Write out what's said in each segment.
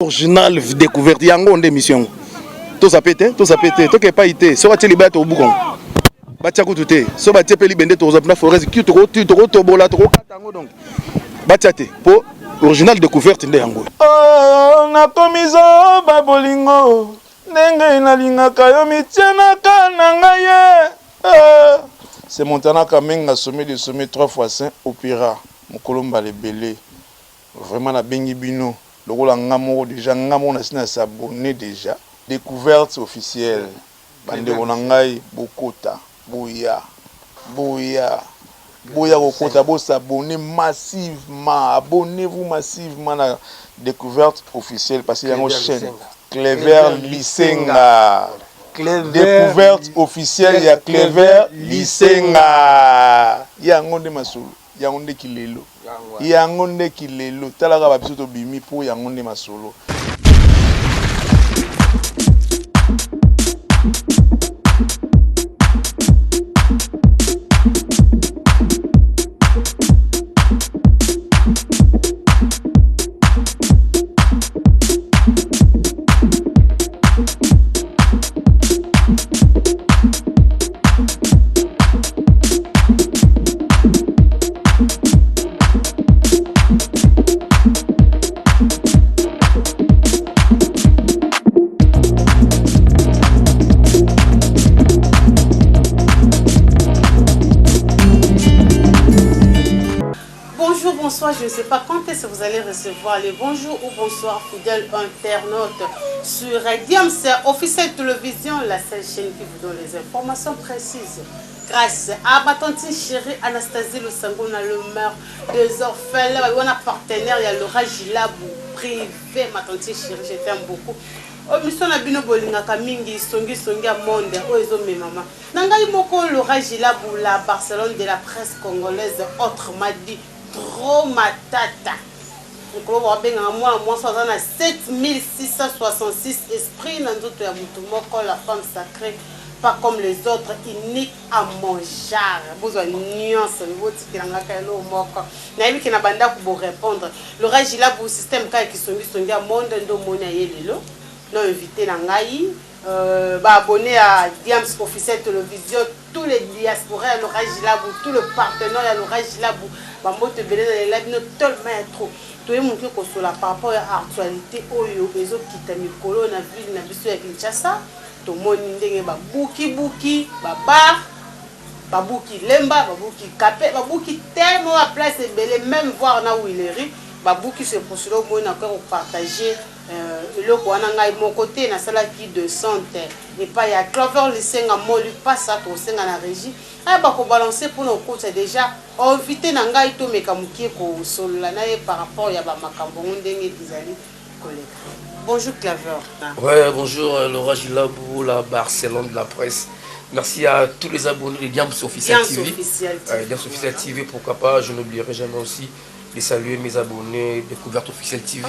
Original découverte yango en émission. Tout ça pété, tout que pas été. So tu libère au bougon. Batia kututé. So batia peli bende to za na forêt qui to bola to katango donc. Batia té pour original découverte ndé yango. Oh na komizo babolingo. Ndenge na lingaka yo mitiana kana ngaye. C'est Montana Kamenga sommet de sommet 3x5 opéra. Mokolomba le belé. Vraiment la bengi bino. Le rôle en ngamo déjà ngamo na sina s'abonner déjà. Découverte officielle. Bande onangai bokota boya bokota bo s'abonner massivement. Abonnez-vous massivement à la découverte officielle parce qu'il y a une chaîne Clever Lisenga. Découverte officielle, il y a Clever Lisenga. Il y a un monde masou, il y a un monde kilelo. Il y a un monde kilelo. Talaga babiso to bimi pour il y a un monde masolo. Bonsoir, je ne sais pas quand est-ce que vous allez recevoir les bonjour ou bonsoir fidèles internautes sur Diams officiel télévision, la seule chaîne qui vous donne les informations précises. Grâce à ma tante chérie Anastasie Lusangona, le maire des orphelins, on a partenaire, il y a Laura Gilabou, privé, ma tante chérie, je t'aime beaucoup. Mission na bino bolingaka mingi songi à monde oezo me mama nangai moko Laura Gilabou, la Barcelone de la presse congolaise, autrement dit trop matata. Moi, 7666 esprits dans d'autres la femme sacrée, pas comme les autres, unique à mon genre. Besoin de nuance, qui n'a pas répondre. Le régila pour système qui sont à monde non invité Nangaï. Abonné à Diams officiel télévision, tous les diasporas, le Rajilabou, tout le partenaire, le Rajilabou, Bamote Belé, la vie tellement trop. Tout le monde qui est par rapport à l'actualité, Oyo, les autres qui t'ont mis colonne, la ville, la ville de Kinshasa, tout le monde est bouki, babar, babouki lemba, babouki capé, babouki tellement à place et belé, même voir là où il est riche, babouki se poursuit au moins encore partager. Le Kouananga mon côté na sala qui de santé et pas il y a Clover Lisenga molu pas ça to senga na régie ah ba ko balancer pour nos coach déjà invité nanga ito mekamukie ko solola na par rapport ya ba makambo ndenge dizali collègue. Bonjour Clover. Ouais, bonjour Laura Gilabou, la Barcelone de la presse. Merci à tous les abonnés de Diams Officiel TV. Diams Officiel TV, pourquoi pas, je n'oublierai jamais aussi de saluer mes abonnés Découverte Officielle TV,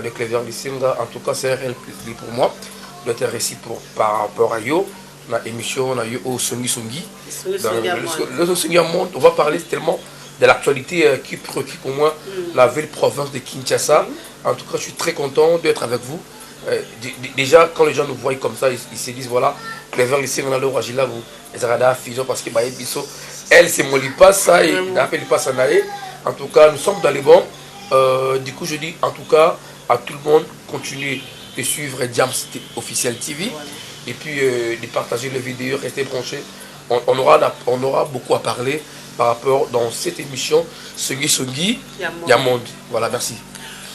de Clever Lisenga. En tout cas, c'est un réel plaisir pour moi d'être réciproque par rapport à Yo. On a émission, on a eu au Songi Songi. Le Songi Monde, on va parler tellement de l'actualité qui préoccupe pour moi la ville province de Kinshasa. En tout cas, je suis très content d'être avec vous. Déjà, quand les gens nous voient comme ça, ils se disent voilà, Clever Lisenga, on a le Rajila, vous, les Arada Fiso, parce que elle, c'est Molipa, ça, et elle appelle pas Sanae. En tout cas, nous sommes dans les bons. Du coup, je dis en tout cas à tout le monde, continuez de suivre Diams Officiel TV. Voilà. Et puis de partager les vidéos, restez branchés. On aura beaucoup à parler par rapport dans cette émission Songi Yamonde. Voilà, merci.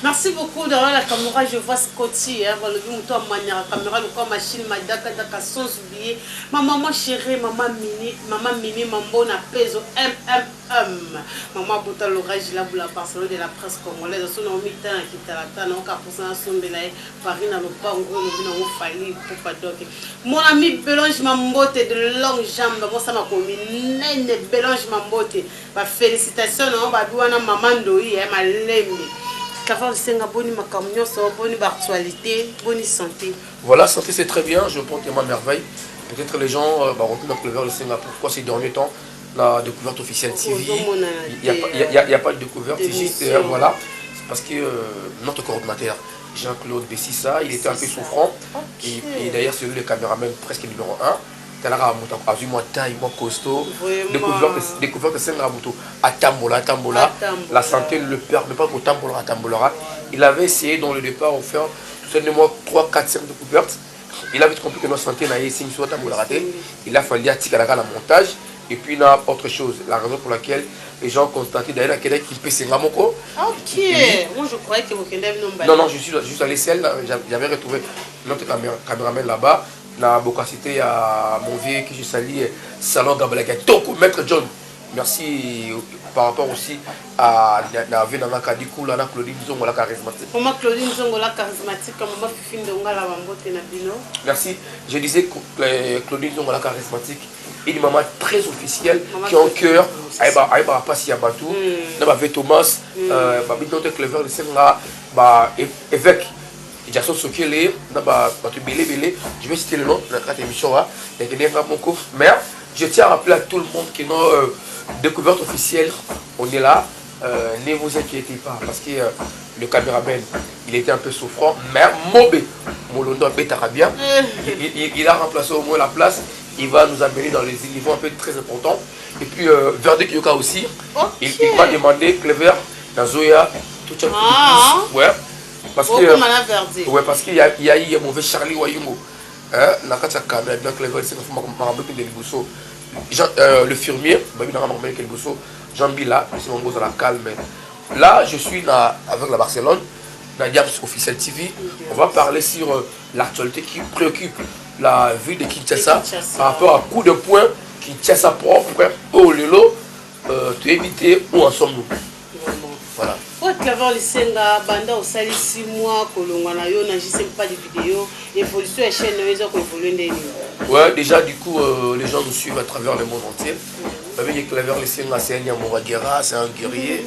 Merci beaucoup derrière la caméra, je vois Scotty, la caméra, le machine, Madaka, sans oublier ma maman chérie, maman Mimi, mambo na peso, maman Bouta l'orage, la Barcelone de la presse congolaise, son nom mitan, qui t'a la tana, pour ça, son belay, Paris dans le bango, nous avons fallu pour pas docker. Mon ami Bélange Mambote de longue jambe, moi ça m'a commis, Nene Bélange Mambote, félicitations, on va douana maman Doi, ma lembe. Bonne actualité, bonne santé. Voilà, santé c'est très bien, je prends tellement merveille. Peut-être les gens reculent dans le Clever pourquoi ces derniers temps la découverte officielle TV. Il n'y a pas de découverte, c'est juste voilà, parce que notre coordinateur Jean-Claude Bessissa, il était un peu souffrant. Et d'ailleurs, c'est lui le caméraman presque numéro 1. Talara a vu moi taille, moi costaud. Découverte de Sengabuto. À Tambola. La santé ne le permet pas qu'au Tambola. Il avait essayé dans le départ de faire seulement 3, 4, 5 découvertes. Il avait compris que notre santé n'a essayé sur Tambola raté. Il a fallu attirer la montage. Et puis il y a autre chose, la raison pour laquelle les gens ont constaté d'ailleurs qu'il peut se ramoko. Ok, moi je croyais que vous connaissiez le nom. Non, je suis juste allé seul, j'avais retrouvé notre caméraman là-bas. Na bocacité à mon vieux qui je salue, Salon Gabalaka, Toko, Maître John. Merci par rapport aussi à la vie dans la Kadikoula, la Claudine Zongo, la charismatique. Comment Claudine Zongo, la charismatique, comme moi, Fifine Donga, la Bambote, Nabino. Merci. Je disais que Claudine Zongo, la charismatique, une maman très officielle qui a un cœur. Aïba Passi Abatou, Nabave Thomas, Babinote Clever, le Senga, évêque. Jason Sokele, je vais citer le nom de la émission, mais je tiens à rappeler à tout le monde que nos découvertes officielles, on est là, ne vous inquiétez pas, parce que le caméraman, il était un peu souffrant, mais Mobé, Molondo Betarabia, il a remplacé au moins la place, il va nous amener dans les niveaux un peu très importants, et puis Verde Kyoka aussi, il m'a demandé, Clever, Nazoya, tout ça, ouais. Parce qu'il y a eu un mauvais Charlie Wayungo. Le firmier, Jean Bila, c'est mon gros à la calme. Là, je suis avec la Barcelone, Nadia Officiel TV. On va parler sur l'actualité qui préoccupe la ville de Kinshasa par rapport à coup de poing Kinshasa propre. Oh Lelo, tu éviter où en sommes-nous? Voilà. Clever Lisenga, Banda au sali 6 mois, Kolongana yo, n'agissez pas des vidéos, évolution et chaîne, ils ont évolué. Ouais, déjà du coup, les gens nous suivent à travers le monde entier. Clever Lisenga, c'est un Yamouraguera, c'est un guerrier.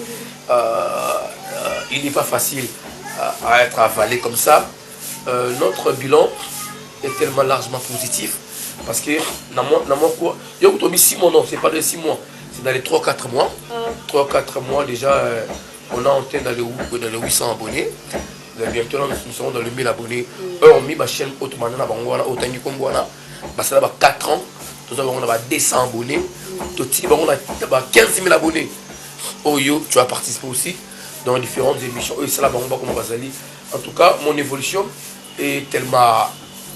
Il n'est pas facile à être avalé comme ça. Notre bilan est tellement largement positif parce que dans mon cours, il y a 6 mois, non, c'est pas de 6 mois, c'est dans les 3-4 mois. 3-4 mois déjà. On a atteint dans les 800 abonnés. Bientôt, nous serons dans les 1000 abonnés. Eux ont mis ma chaîne Automana, Autangi Kongwana. Ça a 4 ans. Nous avons 200 abonnés. On a 15 000 abonnés. Oyo, tu as participé aussi dans différentes émissions. En tout cas, mon évolution est tellement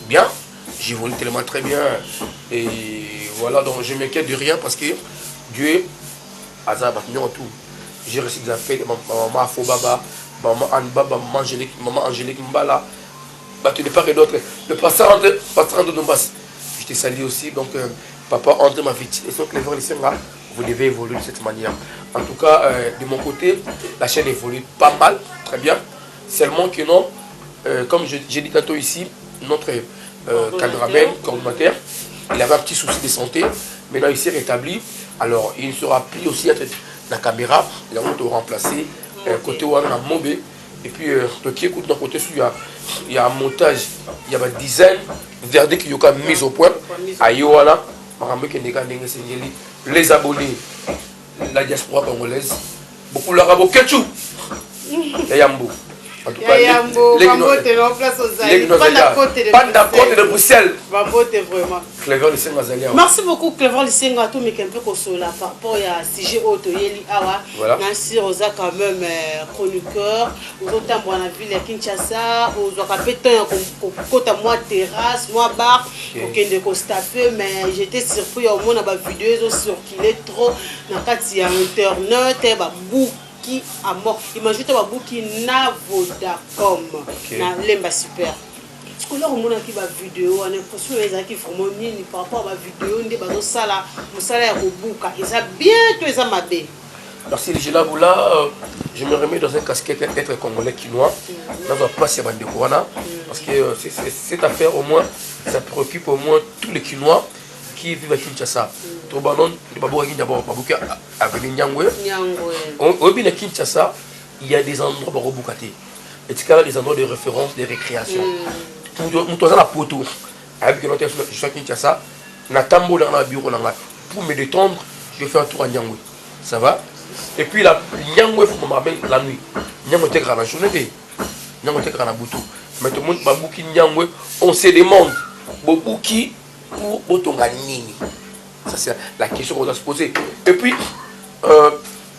bien. J'évolue tellement très bien. Et voilà, donc je ne m'inquiète de rien parce que Dieu a tout. J'ai reçu des appels de maman Afobaba, maman Anbaba, maman Angélique Mbala, de part et d'autre. Le pasteur de Dombas, je te salue aussi. Donc, papa André m'a dit, vous devez évoluer de cette manière. En tout cas, de mon côté, la chaîne évolue pas mal, très bien. Seulement que non, comme j'ai dit tantôt ici, notre caméraman, coordinateur, il avait un petit souci de santé. Maintenant, il s'est rétabli. Alors, il ne sera plus aussi être la caméra, il a remplacé côté où on a Mobé. Et puis, qui écoute d'un côté, il y a un montage, il y a une dizaine Verde qui a mis au point. À Yoala, les abonnés, la diaspora congolaise, beaucoup l'arabe ketchup, et Yambo. En tout cas, Pandacote de Bruxelles. Clever Lisenga. Merci beaucoup, Clever Lisenga. Tout mais un peu consola par rapport à sujet auto Yeli Awa. Nancy Rosa quand même chroniqueur. Aux autres dans la ville de Kinshasa, aux autres pétants côté moi terrasse, moi bar, aucun de constaté, mais j'étais surpris au moins dans la vidéo ils ont circulé trop dans quatre internet et bah qui a mort. Imagine toi qui n'a Vodacom na lemba super. Parce que là on a qui va vidéo on a l'impression qu'ils font monnaie par rapport à la vidéo ndé bazo sala musala ya kobuka et ça bientôt ça mabé. Merci Ligela Boula, je me remets dans un casquette être congolais quinois. Là on va passer à Bande Corona parce que cette affaire au moins ça préoccupe au moins tous les quinois qui vivent à Kinshasa. Au Kinshasa, il y a des endroits pour reboucater. Et il y a des endroits de référence, de récréation. Nous avons la poteau. Je suis à Kinshasa, pour me détendre, je vais faire un tour à Nyangwe. Ça va? Et puis la Nyangwe, il faut m'amener la nuit. Nyangwe est la journée. nyango te kana butu mais tout le monde babuki nyango on se demande bobuki pour botonga nini. Ça c'est la question qu'on doit se poser. Et puis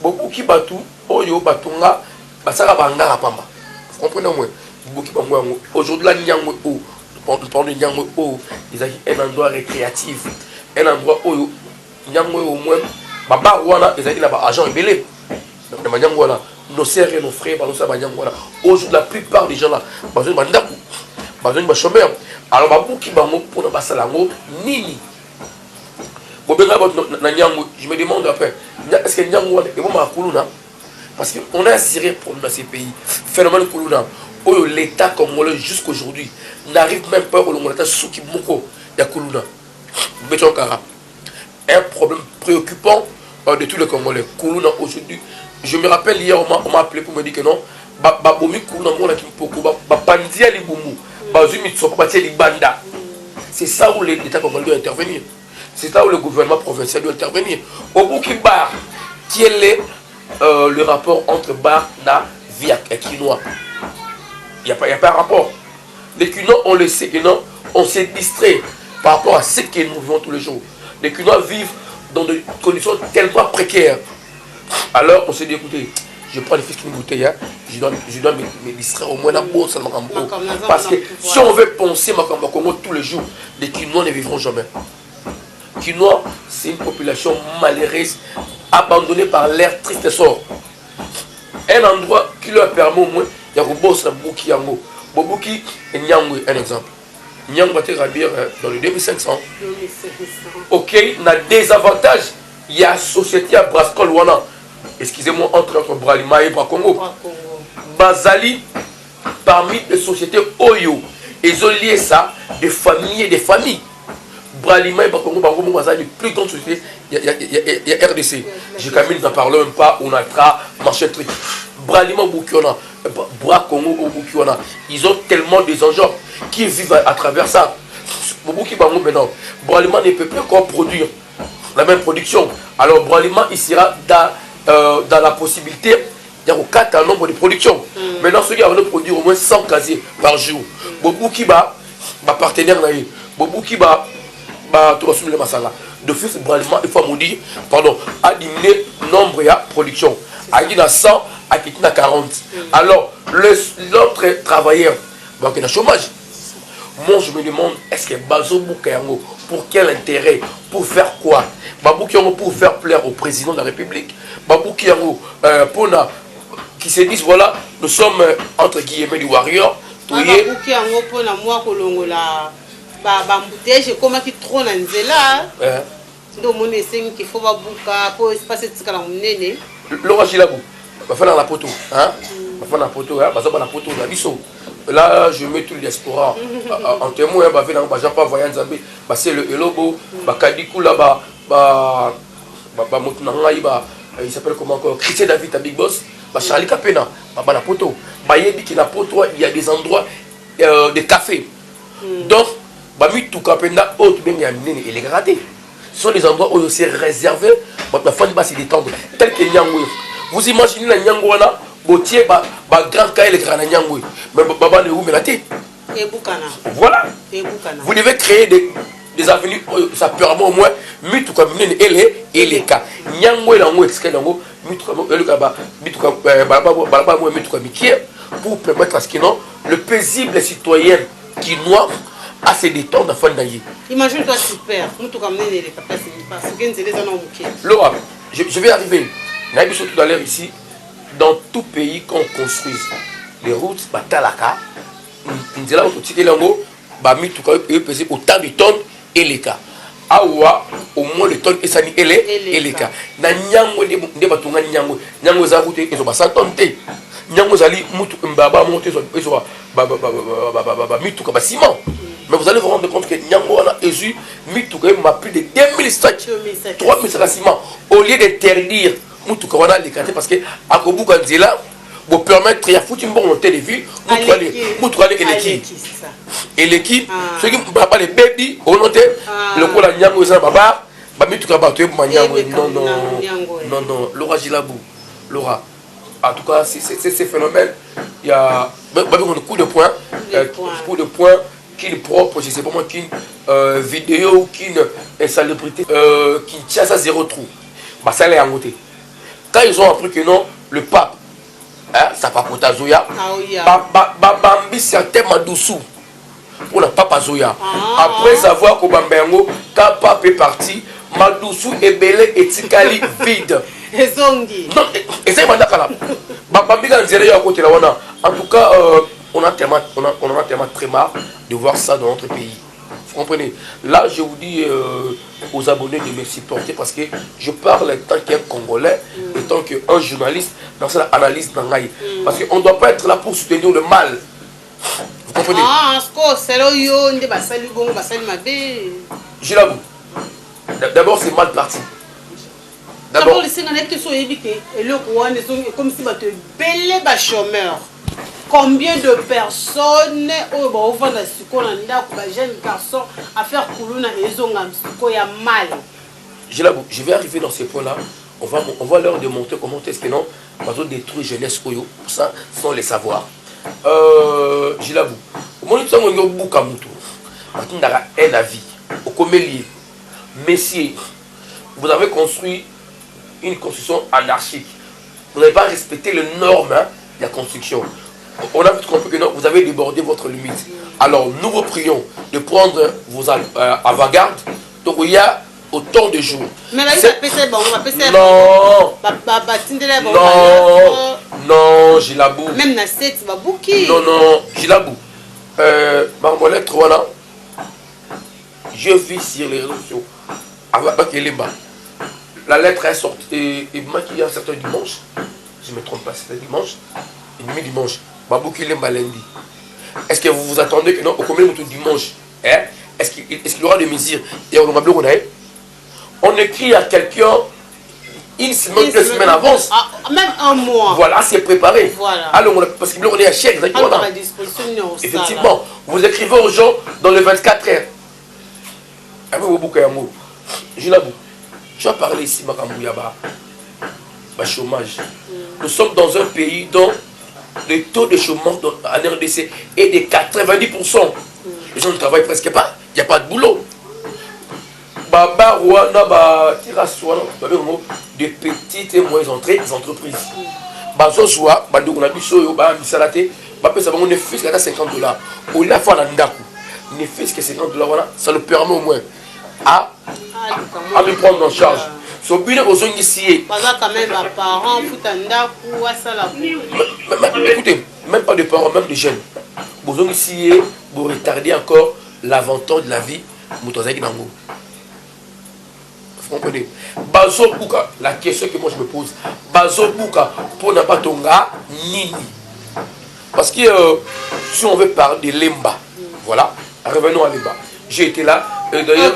bobuki batu oyo batonga basaka bangara pamba. Vous comprenez moi? Bobuki bango aujourd'hui la nyango o on parle de nyango o ils ont un endroit récréatif, un endroit où nyango au moins baba wana ils ont là agent belé. Donc nyango là nos sœurs et nos frères par ça nyango là aujourd'hui la plupart des gens là besoin bandaku besoin de chômeur alors babuki bango pour na basalango nini. Bon ben na nyango je me demande après est-ce que nyango est bon ma kuluna parce qu'on a un sérieux problème dans ces pays phénomène kuluna où l'État congolais jusqu'aujourd'hui n'arrive même pas au l'État Souki Moko Yakuluna. Un problème préoccupant de tous les Congolais. Kuluna aujourd'hui, je me rappelle hier, on m'a appelé pour me dire que non, c'est ça où l'État congolais doit intervenir. C'est ça où le gouvernement provincial doit intervenir. Au bout qui barre, qui est le rapport entre Bar et Kinois. Il n'y a pas un rapport. Les Cunois, on le sait, on s'est distrait par rapport à ce que nous vivons tous les jours. Les Cunois vivent dans des conditions tellement précaires. Alors, on s'est dit, écoutez, je prends les fils qui nous bouteillent, je dois me distraire au moins la bourse. Parce que si on veut penser Makambo Congo tous les jours, les Cunois ne vivront jamais. Les Cunois, c'est une population malheureuse, abandonnée par l'air triste sort. Un endroit qui leur permet au moins il y a Boboki Yango. Boboki et Nyangwe, un exemple. Nyangwe va dire dans le 2500. Ok, il y a des avantages. Il y a la société à Brascol Wana. Excusez-moi, entre Bralima et Bracongo. Bazali, parmi les sociétés Oyo, ils ont lié ça des familles et des familles. Bralima et Bracongo, Bazali, les plus grandes sociétés, il y a RDC. Je ne parle même pas, on a marché truc. Bralima Boukiona, Bracongo au Boukiona, ils ont tellement des enjeux qui vivent à travers ça. Bouki Bango maintenant, Bralima ne peut plus encore produire la même production. Alors Bralima il sera dans la possibilité il y a 4 nombre de productions. Maintenant celui qui va produire au moins 100 casiers par jour. Bouki ba partenaire na ye. Bouki ba tout le masala. De fait Bralima il faut me dire pardon à diminuer nombre de production. À dire 100 à quitter à 40. Alors, l'autre travailleur, donc il y a chômage. Moi, je me demande, est-ce que Bazo Boukayango, pour quel intérêt? Pour faire quoi? Baboukiyango pour faire plaire au président de la République. Baboukiyango qui se disent, voilà, nous sommes entre guillemets du warrior. Baboukiyango pour moi, Kolongola, Bamboutage, comment qui trône en Zela. Donc, mon essai qu'il faut Babouka pour passer ce qu'on a mené. Laura Gilabou, va faire dans la poteau, hein? Va faire dans la poteau, hein? Va faire dans la poteau, la biseau. Là, je mets tout le diaspora en témoin, va faire dans le Japon, voyant Zambé, c'est le Elobo, Kadikou là-bas, il s'appelle comment encore? Christian David à Big Boss, Charlie Capena, la poteau. Bayebi qui na poteau, il y a des endroits de café. Donc, Bami tout Capena, autre bien, il est gradé. Ce sont des endroits où c'est réservé, la fin de base c'est détendre. Tel que Nyangwe. Vous imaginez la Nyangwe là, Botier, grand cas le grand Nyangwe. Mais Baba ne vous mettez. Voilà. Vous devez créer des avenues, ça permet au moins, mitu comme et les cas. Nyangwe là, on explique là, mitu comme le Kaba, mitu comme mitu comme pour permettre à ce que non, le paisible citoyen qui noie à se détendre à fin d'année. Imagine-toi super, Laura, je vais arriver. Tout à l'heure ici, dans tout pays qu'on construise les routes, Batalaka, Nzela Ototikelango, Bami tout cas, peser autant de tonnes et les cas. Awa, au moins les tonnes et ça et les cas. Na Nyango de Batunga Nyango, Nyango Zaroute, ils ont 100 tonnes. Nyango Zali, Moutou Mbaba, monté, ils ont Mitou Kabasiment. Mais vous allez vous rendre compte que Nyango a ésu plus de 2000 stocks, 3000 ciments. Au lieu d'interdire Moutou a les quartiers parce que à Kobu Kanzela, vous permettre de foutre une bonne montée de ville, Moutou a et l'équipe, ceux qui ne parlent pas les bébés, on note le coup de Nyango et Baba, Mitou Kabato, non, Laura Gilabou, Laura. En tout cas, c'est ces phénomènes. Il y a coup de poing, coup de poing, qu'une propre, je sais pas moi, qu'une vidéo ou qu'une insalubrité qui tient ça zéro trou. Bah ça l'est en côté. Quand ils ont appris que non, le pape, hein, ça papote à Zoya, Bambi c'est tellement doucou pour le pape à Zoya. Après avoir que Bambengo, quand le pape est parti, Madoussou est belé et Tikali vide. Non, et c'est maintenant Bambi quand il est à côté là, en tout cas, on en a tellement très marre de voir ça dans notre pays. Vous comprenez? Là, je vous dis aux abonnés de me supporter parce que je parle en tant qu'un Congolais, en tant qu'un journaliste dans cette analyse d'Angaï. Parce qu'on ne doit pas être là pour soutenir le mal. Vous comprenez? J'ai la boue. D'abord, c'est mal parti. D'abord, comme si tu es chômeur. Combien de personnes jeunes garçons à faire coulouna et mal. Je vais arriver dans ces points-là. On va leur démontrer comment est-ce que non, on va détruire jeunesse pour ça sans les savoir. J'ai la boue. Moi, nous sommes au bout comme tout. On a un avis. Au comélier. Messieurs, vous avez construit une construction anarchique. Vous n'avez pas respecté les normes de la construction. On a vite compris que non, vous avez débordé votre limite. Alors, nous vous prions de prendre vos avant-gardes. Donc, il y a autant de jours. Mais là, non, j'ai la boue. Même na 7, c'est pas bouki. Non, j'ai la boue. Mon lettre, voilà. Je vis sur les réseaux sociaux. La lettre est sortie. Et moi qui y a un certain dimanche, je ne me trompe pas, c'était dimanche, et dimanche. Babouki Lemba lundi. Est-ce que vous vous attendez que non, au combien de dimanche, hein? Est-ce qu'il y aura des mesures? Et on écrit à quelqu'un une semaine, 2 semaines avant. Même un mois. Voilà, c'est préparé. Voilà. Alors, parce qu'on est à chèque. Effectivement, vous écrivez aux gens dans les 24 heures. Je vais parler ici, Makamouyaba. Chômage. Nous sommes dans un pays dont le taux de chômage en RDC est de 90%. Les gens ne travaillent presque pas. Il n'y a pas de boulot. De petites et moyennes entreprises. Ça le permet au moins à me prendre en charge. Écoutez, même pas de parents, même de jeunes. Vous retardez encore l'avantage de la vie. Vous comprenez? La question que moi je me pose, pour ne pas tonga nini. Parce que si on veut parler de Lemba, voilà, revenons à Lemba. J'ai été là. D'ailleurs,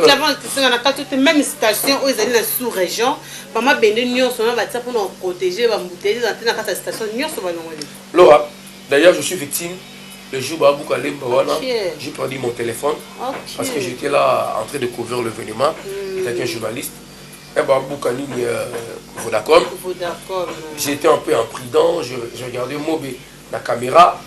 même station où ils allaient dans la sous-région, maman bende nion son va pour nous protéger, va protéger dans la station nion son va nous. Laura, d'ailleurs je suis victime. Le jour où j'ai perdu mon téléphone parce que j'étais là en train de couvrir l'événement. J'étais un journaliste. Et Vodacom. J'étais un peu imprudent. Je regardais Mobé la caméra.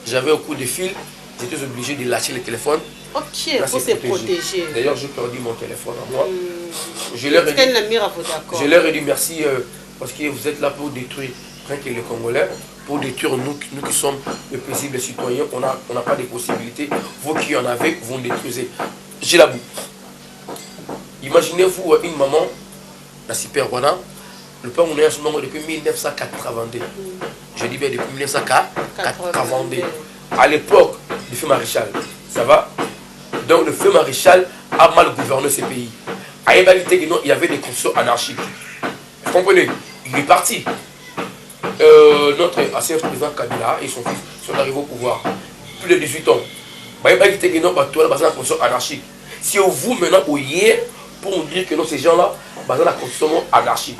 J'avais un coup de fil. J'étais obligé de lâcher le téléphone. Ok, pour se protéger. D'ailleurs, j'ai perdu mon téléphone à moi. Je leur ai dit merci parce que vous êtes là pour détruire que les Congolais, pour détruire nous qui sommes les paisibles citoyens. On n'a pas de possibilités. Vous qui en avez, vous détruisez. J'ai la boue. Imaginez-vous une maman, la super Rwanda, le père on est à ce moment depuis 1982. Je dis bien depuis 1982. À l'époque du feu maréchal, ça va? Donc le feu maréchal a mal gouverné ce pays. À égalité, il y avait des constructions anarchiques. Vous comprenez? Il est parti. Notre ancien président Kabila et son fils sont arrivés au pouvoir. Plus de 18 ans. À égalité, il y a une construction anarchique. Si vous maintenant vous y êtes pour nous dire que non, ces gens-là, dans la construction anarchique.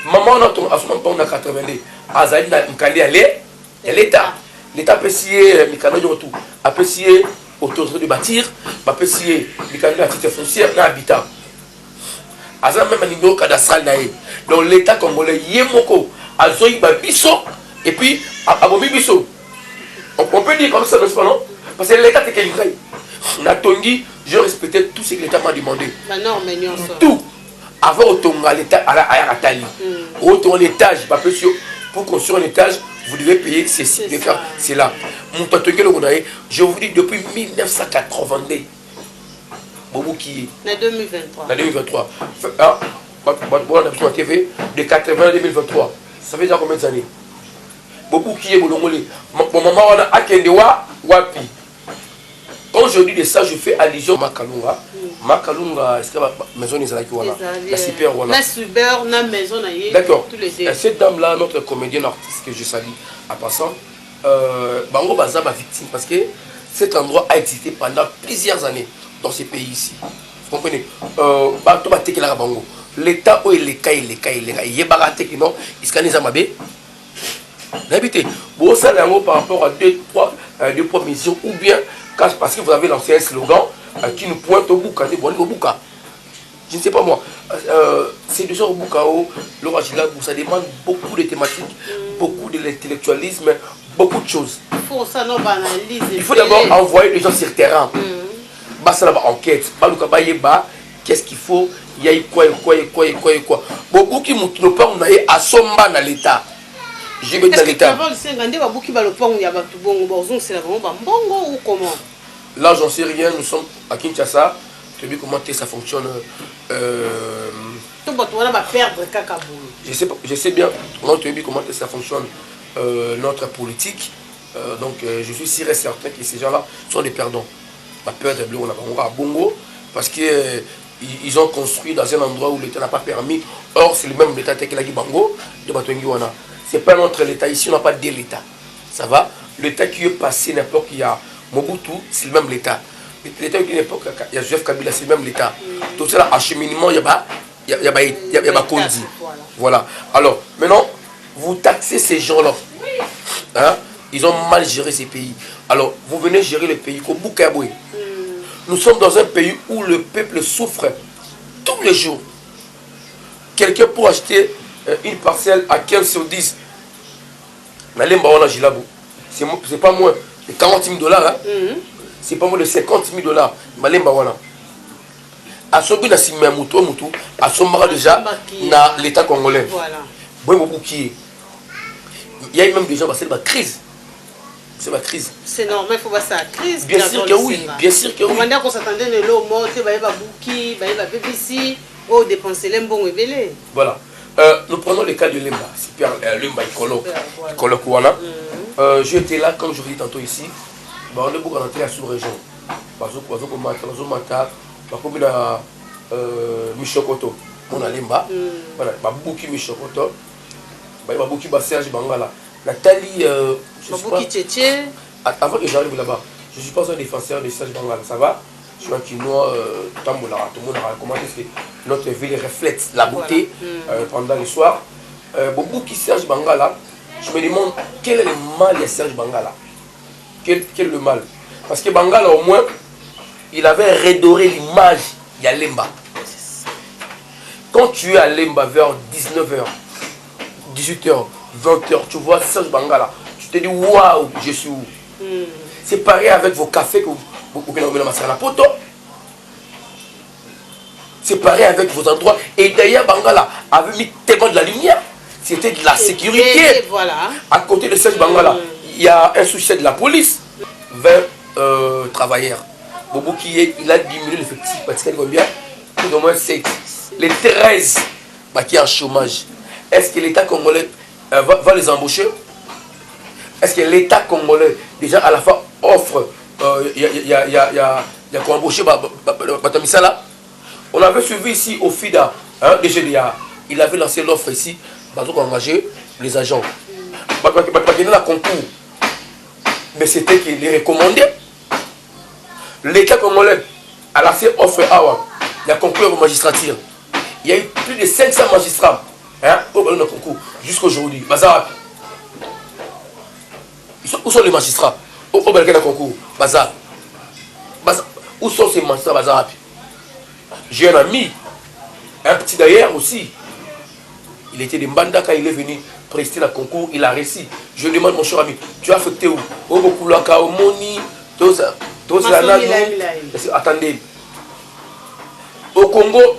Maman, à ce moment, on a 82. Azali n'a pas l'État. L'État peut scier mécano tout, a peut scier autorisé de bâtir, a peut scier mécano à titre foncier dans l'habitat. Azali même un numéro cadastral naïe. Donc l'État congolais yemoko Azoï Babiso, et puis Abomi Biso. On peut dire comme ça, n'est-ce pas, non? Parce que l'État est équilibré. Natongi, je respectais tout ce que l'État m'a demandé. Tout. Avant autonga l'État à la Tali. Autant l'étage, pour construire un étage, vous devez payer ceci, de faire cela. Je vous dis depuis 1982. Bobo qui est 2023. 2023. On a sur TV de 80 à 2023. Ça fait déjà combien d'années? Bobo qui est mon maman on a Akendewa Wapi. Quand je dis de ça, je fais allusion à Makalunga. Makalunga, est-ce que la maison est là? La super voilà. La super, la maison. D'accord. Cette dame-là, notre comédienne artiste que je salue en passant, Bango Baza ma victime parce que cet endroit a existé pendant plusieurs années dans ces pays ici. Vous comprenez? L'État où il est cas, il est baraté qui non, il se canise à ma baie. N'habitez. Bon, ça par rapport à deux, trois missions ou bien parce que vous avez lancé un slogan qui nous pointe au Bouka, au Bouka. Je ne sais pas moi. C'est déjà au Boukao, l'orage là, ça demande beaucoup de thématiques, beaucoup de l'intellectualisme, beaucoup de choses. Il faut d'abord envoyer les gens sur le terrain. Ça là enquête. Qu'est-ce qu'il faut? Il y a quoi. Beaucoup qui ne pas à somba dans l'État. Je vais dans l'État. Là, j'en sais rien. Nous sommes à Kinshasa. Tu as vu comment ça fonctionne. Je sais bien comment ça fonctionne notre politique. Donc, je suis sûr et certain que ces gens-là sont des perdants. La peur de bleu, on a Bongo parce qu'ils ont construit dans un endroit où l'État n'a pas permis. Or, c'est le même l'État qui a dit Bango. Ce n'est pas notre l'État. Ici, on n'a pas de l'État. Ça va? L'État qui est passé n'importe qui a Mobutu, c'est le même l'État. L'État qui est l'époque, il y a Joseph Kabila, c'est le même l'État. Tout ça, acheminement, il y a Kondi. Voilà. Alors, maintenant, vous taxez ces gens-là. Hein? Ils ont mal géré ces pays. Alors, vous venez gérer le pays comme Boukaboué. Nous sommes dans un pays où le peuple souffre tous les jours. Quelqu'un pour acheter une parcelle à 15 sur 10. C'est pas moins de 40 000 $. Hein? C'est pas moins de 50 000 $. À ce but, à déjà dans l'État congolais. Il y a même des gens qui ont une crise. C'est ma crise. C'est normal, il faut voir ça. Crise. Bien sûr que oui. Bien sûr que oui. On qu'on s'attendait à l'eau morte, il va y avoir Bouki, il va y avoir BBC, oh, dépenser l'embon et belé. Voilà. Nous prenons le cas de Lemba. Super Lemba, Ikolo Kouana. J'étais là, comme je vous dis tantôt ici. On est beaucoup rentré à la sous-région. Parce que Michokoto, mon Lemba. Voilà, Bouki Michokoto. Bouki Serge Bangala. Nathalie, avant que j'arrive là-bas, je ne suis pas un défenseur de Serge Bangala, ça va? Je suis un Kinois, tout le monde a recommandé que notre ville reflète la beauté pendant le soir. Beaucoup Serge Bangala, je me demande quel est le mal de Serge Bangala. Quel est le mal? Parce que Bangala, au moins, il avait redoré l'image de Lemba. Quand tu es à Lemba vers 19h, 18h, 20h, tu vois Serge Bangala, tu te dis waouh, je suis où? C'est pareil avec vos cafés que vous avez dans la poto. C'est pareil avec vos endroits. Et d'ailleurs, Bangala avait mis tellement de la lumière, c'était de la sécurité. Voilà. À côté de Serge Bangala, il y a un sous-chef de la police, 20 travailleurs. Bobo il a diminué l'effectif parce qu'il y a combien? Plus ou moins 7. Les 13 qui sont en chômage. Est-ce que l'État congolais va les embaucher? Est-ce que l'État congolais, déjà à la fin, offre, il y a qu'on embaucher Batamisala? On avait suivi ici au FIDA, DGDA, il avait lancé l'offre ici, pour engager les agents. Il y a un concours, mais c'était qu'il est recommandé. L'État congolais a lancé offre Awa, il y a concours aux magistrature. Il y a eu plus de 500 magistrats au concours jusqu'à aujourd'hui. Où sont les magistrats au concours? Bazar. Où sont ces magistrats? Bazar. J'ai un ami, un petit d'ailleurs aussi. Il était de Mbanda quand il est venu présider le concours, il a réussi. Je demande, mon cher ami, tu as affecté où? Attendez. Au Congo,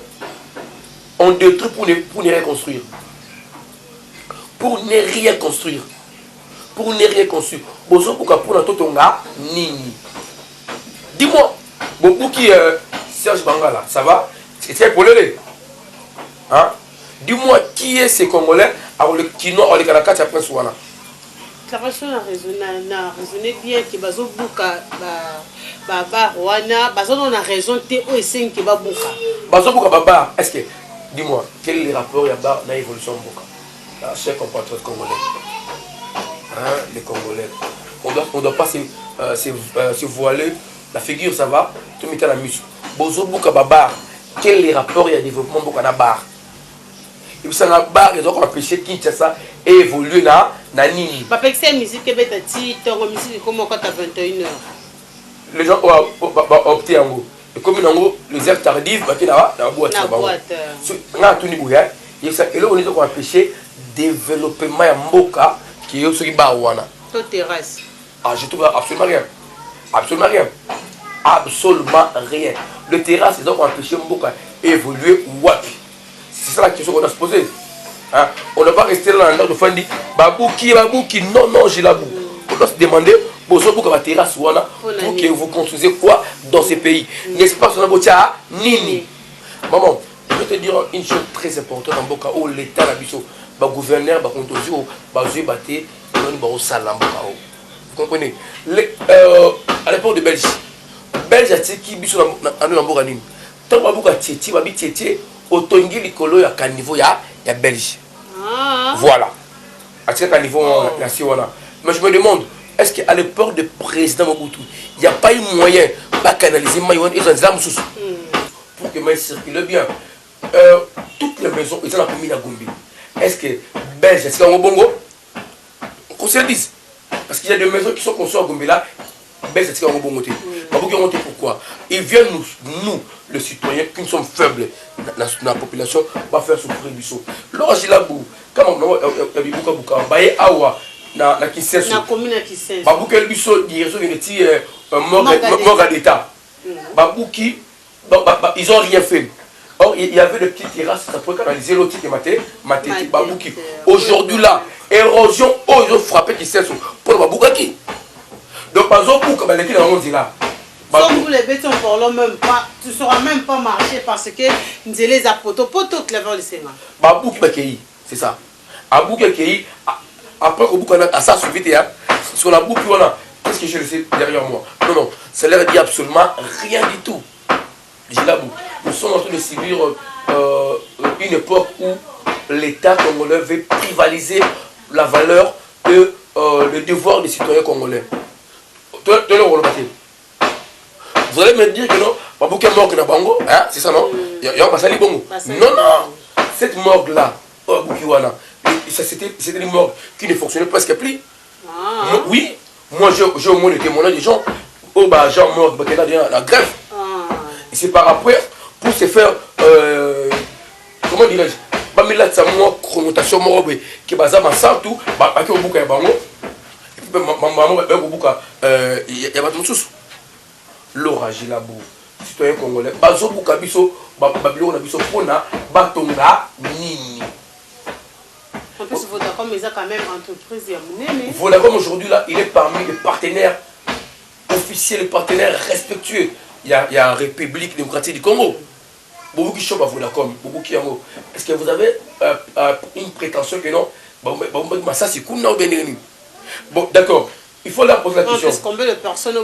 on détruit pour ne rien construire. Pour ne rien construire. Pour ne rien construire. Bozo pour la totonga, nini. Dis-moi, beaucoup qui Serge Bangala, ça va? C'est pour le hein? Dis-moi qui est ce Congolais qui n'a pas de carte après Souana. La personne a raisonné bien que bazo buka ba Rwanda, bazo on a raison té o esen que ba buka. Bazo buka baba, est-ce que dis-moi quel est le rapport y a dans l'évolution buka? Chers compatriotes congolais. Hein, les Congolais. On doit pas se voiler la figure, ça va? Tu mets la musique. Bozo buka baba, quel est le rapport y a développement buka na bar? Et puis ça na bar, ils ont empêché Kinshasa et évoluer na nini. Papa, c'est musique que bête ti ton musique comme quand à 21h. Les gens ont opté en gros. Et comme en gros les heures tardives, bah tu là la boîte. Na boîte. Na tout niveau hein. Et ça et là on est donc empêché développement ya mboka qui est sur bar wana. To terrasse. Ah, je trouve absolument rien. Absolument rien. Absolument rien. Le terrasse ils ont empêché mboka évoluer wapi. C'est ça la question qu'on a se poser. Hein? On ne va pas rester là dans le fond dit Babouki, non, j'ai la boue. On doit se demander pour la terrasse pour que vous construisez quoi dans ces pays. N'est-ce pas sur la Nini. Maman, je vais te dire une chose très importante dans Boka où l'État, le gouverneur, le contour, vous comprenez? À l'époque de Belgique, Belgique a qui biso dans Boka Nini. Tant que Boka Titi, Babi Titi, Otongi Likolo ya caniveau ya Belgique. Voilà. À ce niveau national. Mais je me demande, est-ce qu'à l'époque du président Mobutu, il n'y a pas eu moyen de canaliser Maïwan et Zanzam pour que Maï circule bien? Toutes les maisons, ils ont la commune à Gombe. Est-ce que Belge, est-ce qu'il y a un bongo? Qu'on se le dise. Parce qu'il y a des maisons qui sont construites à Gombe là. Belge, est-ce qu'il y a un bongo? Pourquoi? Ils viennent nous, les citoyens, qui sommes faibles dans la population, va faire souffrir du saut. Lorsque j'ai la boue, quand on a vu beaucoup de awa na Kinshasa. Na commune à Kinshasa. Babou quel biso direction un mort d'État. Babou qui ils ont rien fait. Or il y avait des petites terrasses, ça pouvait canaliser l'autre qui maté Babou qui. Aujourd'hui là, érosion, ils ont frappé Kinshasa pour Babou qui. Donc par exemple pour que les gens disent là. Comme vous les bêtes, on parle même pas, tu ne sauras même pas marcher parce que nous les apoto que les gens le savent. Babou qui c'est ça. Abou qui après que vous avez ça suivi sur la boucle voilà, qu'est-ce que je laissé derrière moi? Non, ça ne dit absolument rien du tout. Nous sommes en train de subir une époque où l'État congolais veut privatiser la valeur de le devoir des citoyens congolais. Vous allez me dire que non, Babou qui est mort dans Bango, hein, c'est ça non? Il y a un passage Bongo. Non, cette morgue-là, c'était une morgue qui ne fonctionnait presque plus. Oui, moi j'ai au moins le témoignage des gens, gens morts, la grève. Et c'est par après, pour se faire, comment dirais-je, Bamila Tsamoua, chronotation morobe, qui est basée à tout, qui est au Bouka et Bango, et puis il y a pas de choses. L'orage la boue, citoyen congolais, bazo Bouka biso, Babylone biso, Pona, Batonga, Nini. En plus, Vodacom est quand même entreprise. Vodacom aujourd'hui, là, il est parmi les partenaires officiels, les partenaires respectueux. Il y a République démocratique du Congo. Beaucoup qui chopent à Vodacom, beaucoup qui en haut. Est-ce que vous avez une prétention que non? Ça, c'est cool, non? Bon, d'accord. Il faut leur poser la question. Combien de personnes ont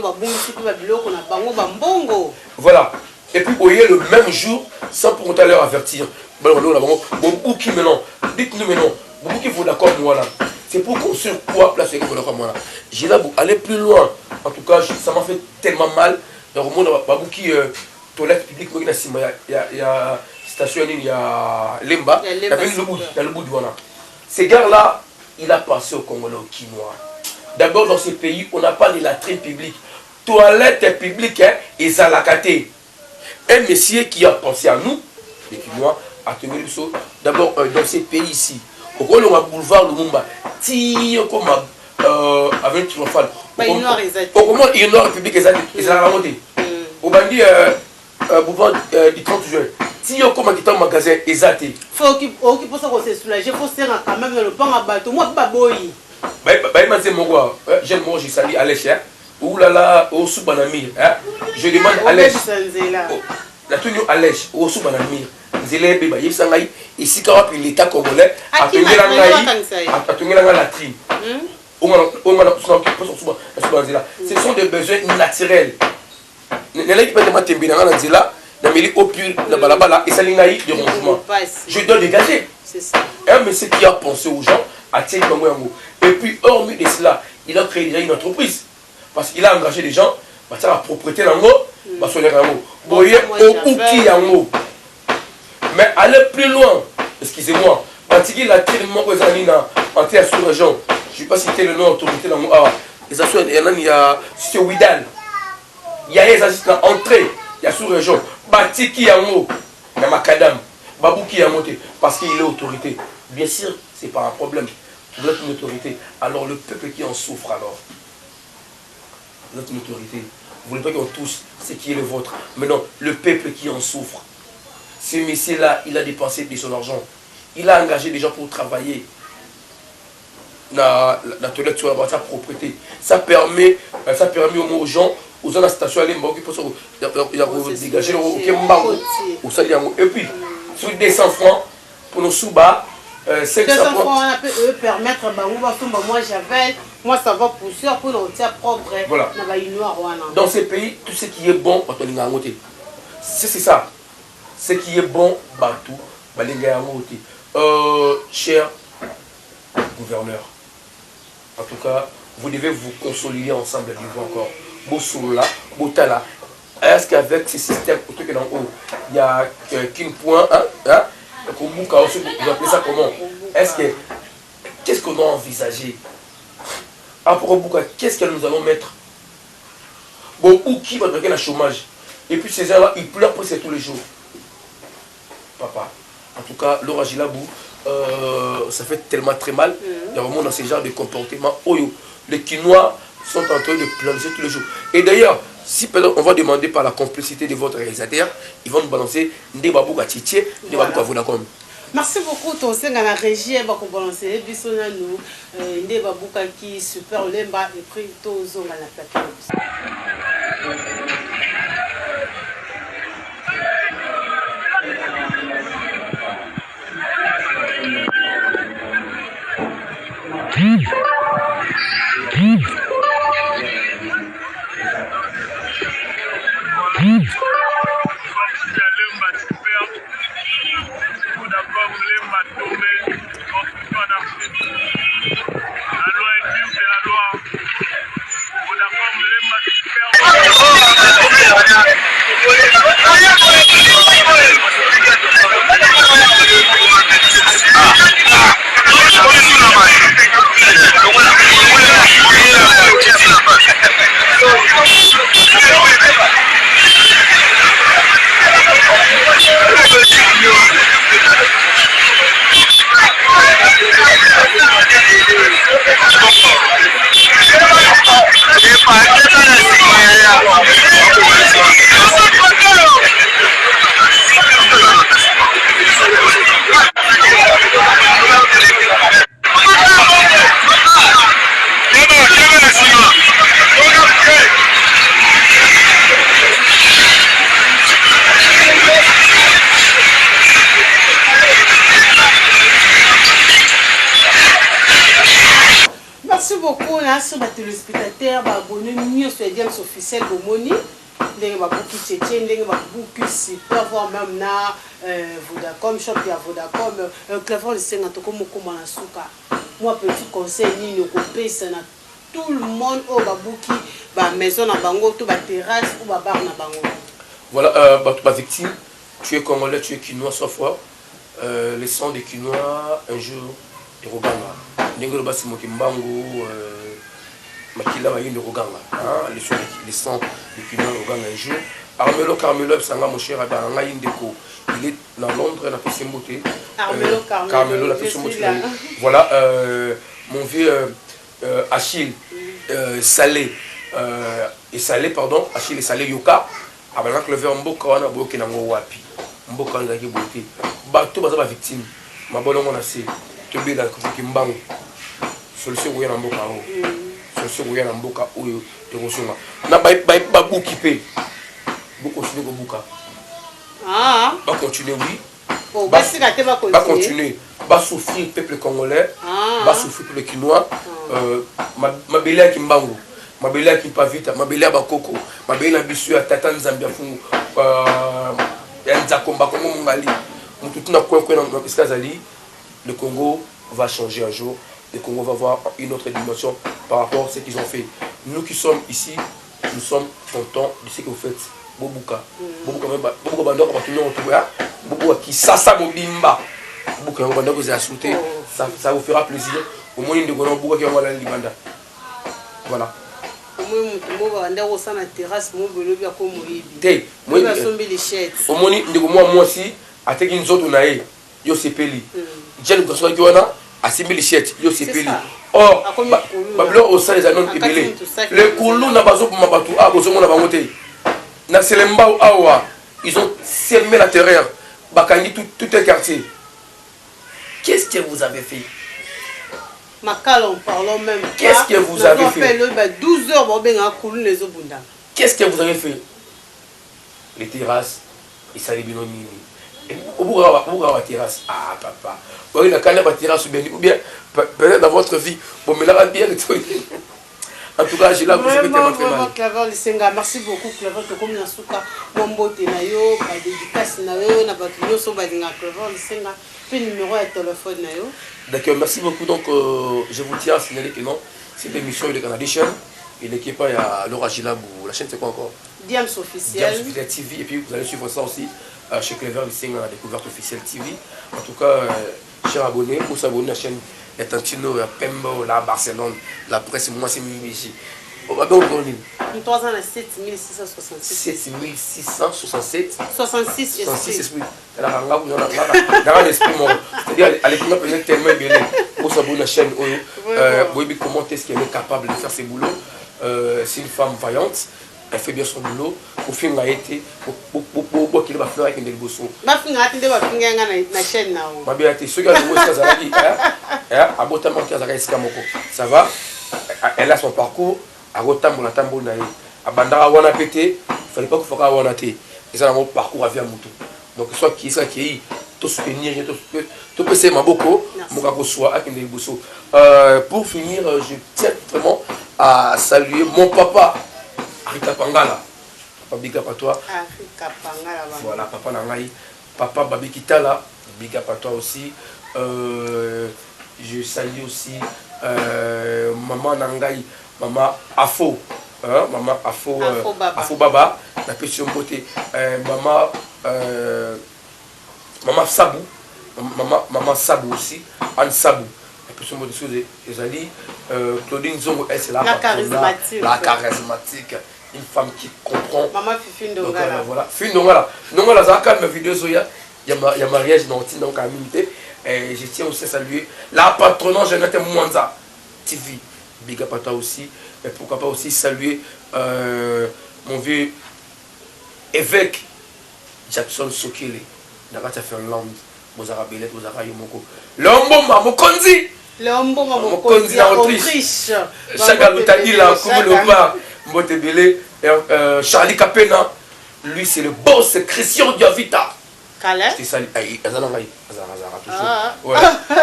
bongo? Voilà. Et puis, vous voyez, le même jour, sans pour autant leur avertir. Beaucoup qui maintenant, dites-nous maintenant. Beaucoup qui faut d'accord, voilà. C'est pour construire quoi placer comme voilà. J'ai là pour aller plus loin. En tout cas, ça m'a fait tellement mal. Dans le monde, beaucoup qui toilette publique, il y a station, il y a Lemba, il y a le bout du voilà. Ces gars-là, il a passé au Congolais, au Quinois. D'abord, dans ces pays, on n'a pas de latrines publiques. Toilettes publiques, ils ont la caté. Un monsieur qui a pensé à nous, les Quinois, a tenu le saut. D'abord, dans ces pays ici, Au rôle on a boulevard Lumumba. Ti comme avec triomphal. Bah il noir exact. Au comment il noir République exact. Ils ont la montée. Au bandi boulevard du 30 juin. Si on comme qui un magasin exact. Faut qu'il pour ça qu'on se soulager, faut se rendre quand même le pain à bateau. Moi pas boy. Bah il m'a dit moi j'aime moi j'ai sali à l'échelle. Ouh là là au sous banami. Je demande à l'échelle. La tenue à l'échelle au sous banami. Zélé bébé il s'en aille ici quand on l'état congolais a tenu la latrine. Ce sont des besoins naturels. Je dois dégager. Un monsieur qui a pensé aux gens a tiré le mot. Et puis, hormis de cela, il a créé déjà une entreprise. Parce qu'il a engagé des gens, la propriété dans le mais aller plus loin, excusez-moi, Batiki la tire mon en terre sous-région. Je ne vais pas citer le nom autorité dans mon art. Les assurances, il y a c'est Widal. Il y a les assistants entrée, il y a sous-région. Batiki Yango, il y a Macadam, Babouki Yango, parce qu'il est autorité. Bien sûr, ce n'est pas un problème. Vous êtes une autorité. Alors le peuple qui en souffre alors. Vous êtes une autorité. Vous ne voulez pas qu'on touche ce qui est le vôtre. Mais non, le peuple qui en souffre. Ce monsieur-là, il a dépensé de son argent. Il a engagé des gens pour travailler dans la toilette sur sa propriété. Ça permet aux gens, aux gens de la station, il y a dégager et puis, sur 200 francs, pour nos sous-bas, 500 francs. On peut permettre, moi j'avais, moi ça va pousser pour le tiers propre. Voilà. Dans ces pays, tout ce qui est bon, c'est ça. Ce qui est bon, Batou, cher gouverneur, en tout cas, vous devez vous consolider ensemble à niveau encore. Bossoula, Botala, est-ce qu'avec ces systèmes, il y a qu'un point, vous appelez ça comment? Qu'est-ce qu'on a envisagé? Après Bouka, qu'est-ce que nous allons mettre? Bon, ou qui va donner le chômage? Et puis ces gens-là, ils pleurent pour ça tous les jours. Papa, en tout cas, Laura Gilabou, ça fait tellement très mal. Il y a vraiment dans ce genre de comportement. Les Quinois sont en train de planifier tous les jours. Et d'ailleurs, si on va demander par la complicité de votre réalisateur, ils vont nous balancer Ndebabou Gatiché, Ndebabou Vodacom. Merci beaucoup, ton sein à la régie, et va balancer Bissonano, Ndebabou qui super lemba et pris tous à la plateforme. Merci beaucoup, là, sur les téléspectateurs, abonnez mieux sur les James officiels de Moni. Ndenge babuki tchétché, ndenge babuki super, voire même na Vodacom, shop ya Vodacom, clavon le senga toko moko na suka. Moi petit conseil ni ne couper ça na tout le monde au babuki ba maison na bango, tout ba terrasse ou ba bar na bango. Voilà, ba victime, tu es congolais, tu es quinois, sois fort. Les sons des quinois un jour de Roganga. Ndenge ba simoki mbango Makila va y roganga. Les sons des quinois Roganga un jour. Carmelo, Sanga, mon cher, il est dans Londres, il a fait ses motés. Carmelo, il a fait ses motés. Voilà, mon vieux Achille Salé, et Salé, pardon, Achille Salé Yoka, avant que le verre Mboka, on a bloqué dans le Wapi. Mboka, on a bloqué. Bateau, on a victime. Ma bonne, on a assez. Tu es dans le Kimbango. Solution, on a Mboka. Solution, on a Mboka. On a Babou qui paye. Beaucoup continuer au Bouka. Ah. Va continuer, oui. Va continuer. Va souffrir le peuple congolais. Va souffrir le Quinois. Ma belle qui mbango. Ma belle qui pas vite. Ma belle à Coco. Ma belle à Bissu à Tatan Zambia Fou. Nzakomba Congo Mongali. Tout na coin dans Iskazali. Le Congo va changer un jour. Le Congo va avoir une autre dimension par rapport à ce qu'ils ont fait. Nous qui sommes ici, nous sommes contents de ce que vous faites. Bobuka. Bobuka bandoko batunyo otuya. Bobuka qui sasa mobimba. Bobuka bandoko vous ajouter, ça vous fera plaisir. Au moins de gono bobuka qui on va la libanda. Voilà. Au moins mutumbo banda ko sana terrasse mo belobi akomo yibi. Té, moi ba sombi les chaises. Au moins ndeko moi aussi ateki nzoto na ye. Yo sepeli. Jeune goso ki wana asimbi les chaises, yo sepeli. Or, bablo au sein des annonces ebelé. Le koulou na bazo pour mabatu a bozo mona bangote. Ils ont semé la terreur. Bakangi tout un quartier. Qu'est-ce que vous avez fait? Makalo, parlons même. Qu'est-ce que vous avez fait? 12 heures, les obunda. Qu'est-ce que vous avez fait? Les terrasses, et ça les binomini. Au bout de la terrasse, ah papa. Vous avez la terrasse ou bien peut-être dans votre vie, vous me l'avez bien. En tout cas, j'ai là pour vraiment Clever Lisenga. Merci beaucoup Clever. Tu comme Nasuka, Mombote Nayo, la dédicace Nayo, na Batunyo so badinga Clever Lisenga. Puis numéro de téléphone Nayo. D'accord, merci beaucoup. Donc, je vous tiens à signaler que non, c'est l'émission de Canadian. Et l'équipe il y a Laura Gilabou. La chaîne c'est quoi encore? Diams officiel. Diams officiel TV. Et puis vous allez suivre ça aussi chez Clever Lisenga, la découverte officielle TV. En tout cas, chers abonnés, pour s'abonner à la chaîne. Et Tantino, Pembo, la Barcelone, la presse, moi c'est Mimichi. On va bien au Nous 3 ans à 7666. 7667. 66 esprits. C'est-à-dire, à l'époque, on peut tellement bien pour s'abonner à la chaîne. Vous pouvez commenter ce qu'elle est capable de faire ses boulots. C'est une femme vaillante. Elle fait bien son boulot. Au fin, elle a été pour qu'il va faire avec des bossons. Ma fille a été na chaîne là. Ma bien été ce gars de Moussa Zalagi, a botamment Kazaka. Ça va? Elle a son parcours. A rotam la tambo na a bandara wana pété. Fallait pas qu'il faut qu'on wana té. Et ça dans mon parcours à via moto. Donc soit qui ça qui tout soutenir tout peut c'est maboko mokako soit avec des bossons. Pour finir, je tiens vraiment à saluer mon papa. Rita Pangala, papa big up à toi. Rita Pangala. Voilà, papa Nangaï, papa Babi Kitala, big up à toi aussi. Je salue aussi maman Nangaï, maman Afo, maman Afo, Afo Baba, la petite beauté, maman Sabou, maman Sabou aussi, Anne Sabou. Claudine Zongo, elle c'est la charismatique. La charismatique. Une femme qui comprend. Maman Fifi Ndongala. Voilà. Fifi Ndongala. Ndongala, ça a quand même vidéo, il y a mariage dans la communauté. Et je tiens aussi à saluer la patronne Jeannette Mwanza TV. Big up à toi aussi. Et pourquoi pas aussi saluer mon vieux évêque Jackson Sokele. Dans la Finlande. Bozara Bellet, Bozara Yomoko. L'homme, Mokonzi. L'homme Mokonzi en Autriche. Chaga Lutani là, comme le pas. Mbotebele, Charlie Capena, lui c'est le boss, c'est Christian Diavita. Calais. C'est ça,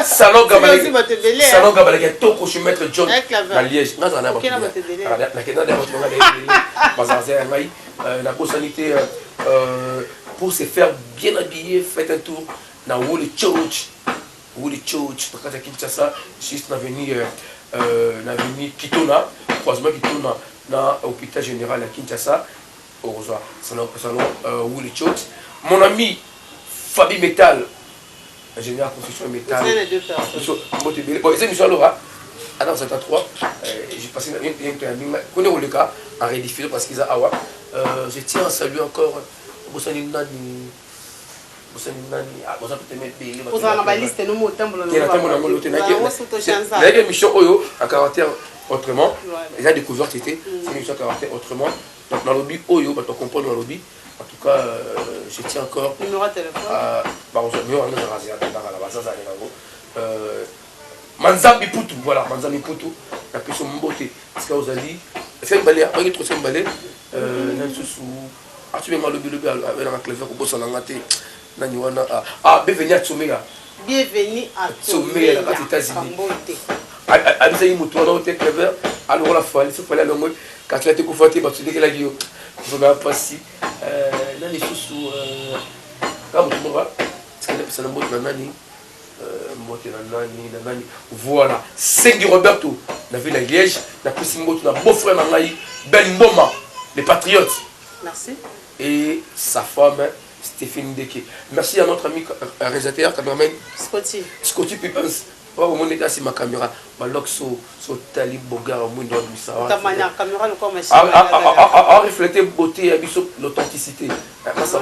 Salon Gabalé. Salon Gabalé, Toko, je mettre John. La Liège. La sanité pour se faire bien habiller, faites un tour dans Woolly Church. Woolly Church, dans le Kinshasa, juste dans l'avenue Kitona, croisement Kitona. Dans l'hôpital général à Kinshasa, au salon Woolly Church. Mon ami Fabi Metal, ingénieur construction métal. C'est Michel Laura. Attends, 73. J'ai passé un peu le cas en rediffusion parce qu'ils ont Je tiens à saluer encore Bossani Nani. Vous avez la liste de nos mots. Il y a une émission à caractère autrement. Il y a découvert c'était c'est une émission à caractère autrement. Donc dans le lobby Oyo, on comprend dans le lobby. En tout cas, je tiens encore numéro de téléphone. Manzambi Poutou, voilà, Manzambi Poutou, la question Mbote. Parce que vous avez dit, c'est un balai, après il y a un balai, tu veux le lobby avec la clé pour bosser en anglais. Bienvenue à Tsomega. Bienvenue à Tsomega, aux États-Unis. Abisaï Moutoua, on était clever. Alors la fois, il fallait aller au quand tu as été confronté, tu dis que la guillaume. Vous n'avez pas si. Là, les choses sous. Quand tu vois, c'est le mot de Nani. Voilà. Sengi Roberto, la ville de Liège, la Poussimo, notre beau-frère Nangaï, Ben Boma, les Patriotes. Merci. Et sa femme, Stéphane Deke. Merci à notre ami réalisateur, cameraman Scotty Pippens. Au monde est assis ma caméra. Malok so Talib Bogar au monde du Sahara. Ta manière caméra le comme a reflété beauté et l'authenticité. Ça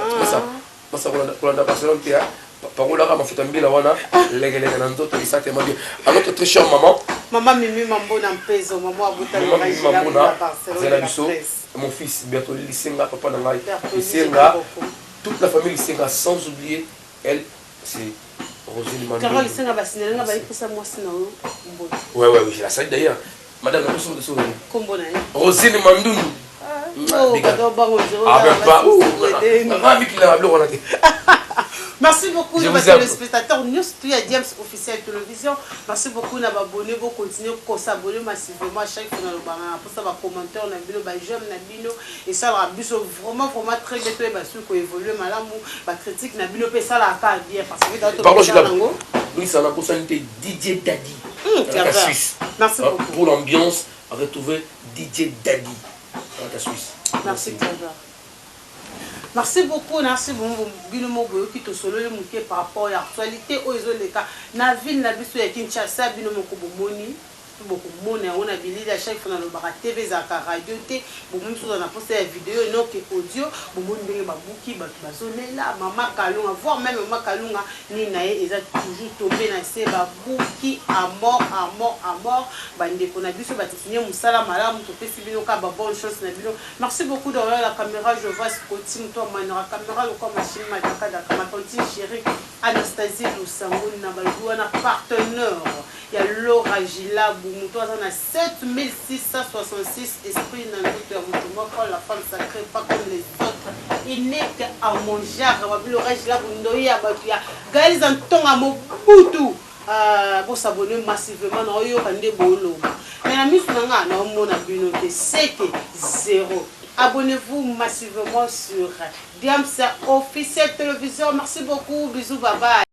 on a passé longtemps. Parole là m'a fait un bil wana les nanzo to isa tellement bien. À notre très chère maman Mimi Mambo na peso maman abuta le Barcelone. Mon fils Bertoli Lisenga papa nangai. Lisenga toute la famille Lisenga sans oublier elle c'est Rosine Mandou. Carole Lisenga basinela nga bali kusa mwasi na yo. Ouais, je la salue d'ailleurs. Madame la personne de son nom. Kombo na yo. Rosine Mandou. Merci beaucoup nos téléspectateurs. Nous studio Diams officiel télévision. Merci beaucoup nos abonnés. Vous continuez à s'abonner massivement à chaque fois dans le banc. Pour ça, va commenter, on a vu le j'aime Nabino et ça va vraiment très bien. Parce qu'on évolue malam ou critique Nabino peut ça la pas bien parce que pardon, je Louis ça pour ça DJ Daddy. La Suisse. Merci beaucoup. Pour l'ambiance, retrouver DJ Daddy la Suisse. Merci Clara. Merci beaucoup, merci beaucoup. Binomo boyo qui te solo le mouké par rapport à l'actualité aux les cas. Na ville na biso ya Kinshasa binomo ko bomoni. Beaucoup mona on a bilé à chaque fois dans le bar TV za radio té. Bon même chose on a posté la vidéo non que audio. Bon mon ndenge ba buki ba bazonela mama Kalunga voire même mama Kalunga ni nae eza toujours tombé na se ba buki à mort ba ndeko na biso ba signer musala malamu to pesi bino ka ba bonne chose na bino. Merci beaucoup derrière la caméra je vois Scotty toi manera caméra le comme machine mataka da ma tante chérie Anastasie Lusango na ba na partenaire. Il y a Laura Gila Boumouto on a 7666 esprits dans notre mouvement quand la femme sacrée pas comme les autres. Il n'est qu'à mon genre Laura Gila Boundoya Bakia Gaël Zanton à mon boutou pour s'abonner massivement dans Yo Kande Bolo. Mais la mise nanga na mon abinoté c'est que 0. Abonnez-vous massivement sur Diams officiel télévision. Merci beaucoup, bisous, bye bye.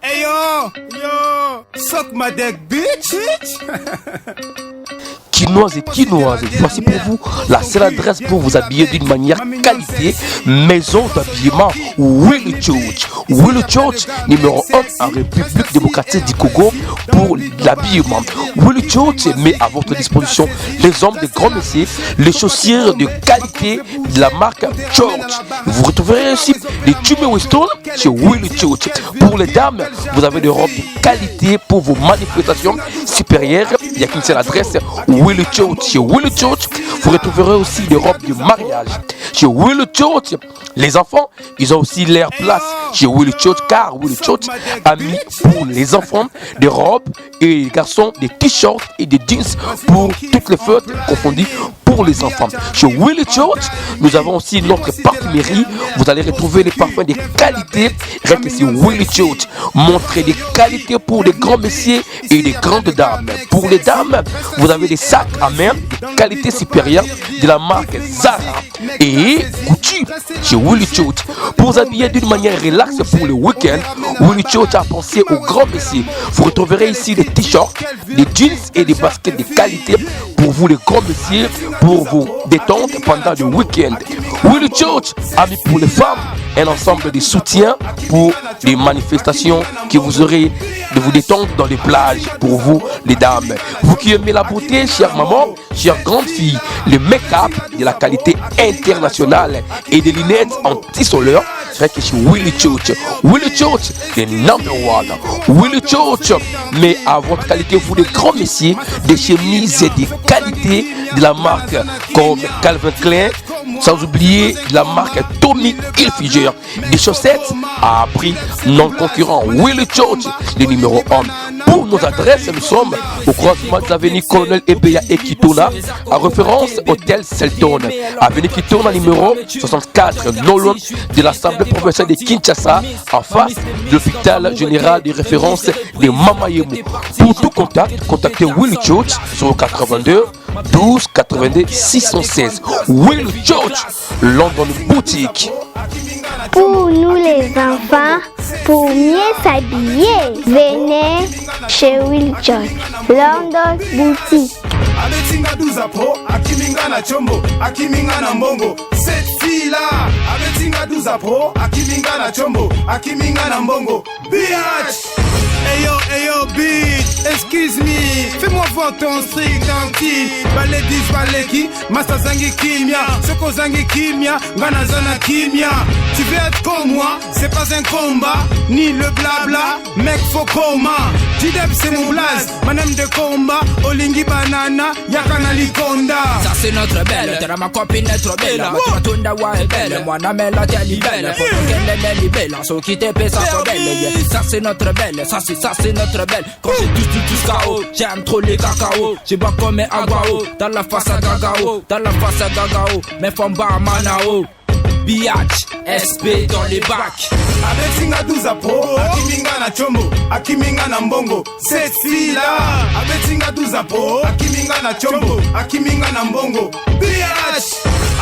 Hey yo, suck my dick, bitch. Quinoises, voici pour vous la seule adresse pour vous habiller d'une manière qualité, maison d'habillement, Willy George, numéro 1 en République démocratique du Congo pour l'habillement. Willy George met à votre disposition les hommes de grands messieurs, les chaussures de qualité de la marque George. Vous retrouverez aussi les Jimmy Weston chez Willy George. Pour les dames, vous avez des robes de qualité pour vos manifestations supérieures. Il y a qu'une seule adresse, Willy George. Chez Willy George, vous retrouverez aussi des robes de mariage. Chez Willy George, les enfants, ils ont aussi leur place chez Willy George, car Willy George a mis pour les enfants des robes et les garçons des t-shirts et des jeans pour toutes les fêtes confondues pour les enfants. Chez Willy George, nous avons aussi notre parfumerie. Vous allez retrouver les parfums de qualité. Restez sur Willy George. Montrez des qualités pour les grands messieurs et les grandes dames. Pour les dames, vous avez des sacs à main de qualité supérieure de la marque Zara et Gucci chez Willy George. Pour vous habiller d'une manière relaxe pour le week-end, Willy George a pensé aux grands messieurs. Vous retrouverez ici des t-shirts, des jeans et des baskets de qualité pour vous les grands messieurs, pour vous détendre pendant le week-end. Willy George a mis pour les femmes un ensemble de soutien pour des manifestations que vous aurez de vous détendre dans les plages pour vous les dames. Vous qui aimez la beauté, chère maman, chère grande fille, le make-up de la qualité internationale et des lunettes anti-soleil, c'est vrai que chez Willy Church, le number one. Willy Church, mais à votre qualité, vous les grands messieurs, des chemises et des qualités de la marque comme Calvin Klein, sans oublier la marque Tommy Hilfiger, des chaussettes à prix non concurrent. Willy Church, le numéro 1. Pour nos adresses, nous sommes au croisement de l'avenue Colonel Ebeya et Kitona, à référence Hôtel Selton. Avenue Kitona numéro 64, non loin de l'Assemblée provinciale de Kinshasa, en face de l'hôpital général de référence de Mamayemu. Pour tout contact, contactez Willy Church sur 82 12 82 616. Willy Church, London Boutique. Pour nous les enfants, pour mieux s'habiller, venez chez Willy Church, London Boutique. Abetinga douzapo, akiminga na chombo, akiminga na mbongo. Cette fille-là, abetinga douzapo, akiminga na chombo, akiminga na mbongo. Bitch! Hey yo, bitch, excuse me, fais-moi voir ton strict dentine. Ballet 10, ballet qui, master zangi kimia, soko zangi kimia, ngana zana kimia. Tu veux être comme moi, c'est pas un combat, ni le blabla, mec faut coma. Jideb c'est mon blaze, madame de combat, olingi banana, yakana likonda. Ça c'est notre belle, t'es ma copine est trop belle. Tu tunda wa est belle, moi na mela t'es belle. Faut qu'elle est belle, so qui te pèse sa belle. Ça c'est notre belle, ça c'est notre belle. Quand j'ai tout KO, j'aime trop les cacao. J'ai pas comme un aguao, dans la face à gagao, mais famba manao. Biatch, SP dans les bacs. Abetinga douzapo, akiminga na chombo, akiminga na mbongo. Cette fille-là, abetinga douzapo, akiminga na chombo, akiminga na mbongo. Biatch,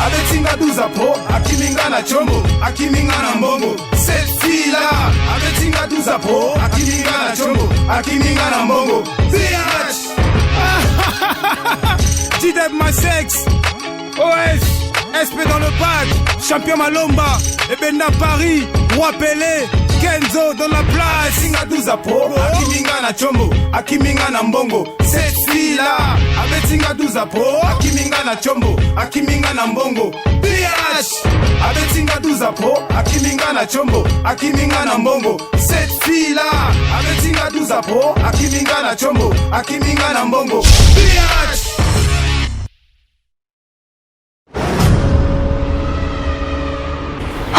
abetinga douzapo, akiminga na chombo, akiminga na mbongo. Cette fille-là, abetinga douzapo, akiminga na chombo, akiminga na mbongo. Biatch. Jideb ma sexe. OS. SP dans le pack, champion Malomba, Ebenda Paris, Roi Pelé, Kenzo dans la place. Singa douzapo, akiminga na chombo, akiminga na mbongo. Cette fille-là, abetinga douzapo, akiminga na chombo, akiminga na mbongo. BH, abetinga douzapo, akiminga na chombo, akiminga na mbongo. Cette fille-là, abetinga douzapo, akiminga na chombo, akiminga na mbongo. BH.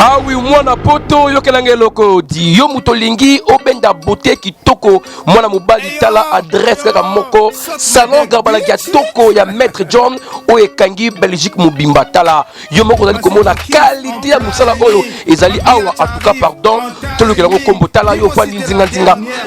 Ah oui, mwana poto yokelanga eloko di yo mutolingi obenda beauté kitoko mwana mobali tala adresse kaka moko salon garbala ya toko ya maître John o ekangi Belgique mobimba tala yo moko zali komona qualité ya musala oyo ezali awa en tout cas pardon tolo kelango kombo tala yo fandi nzinga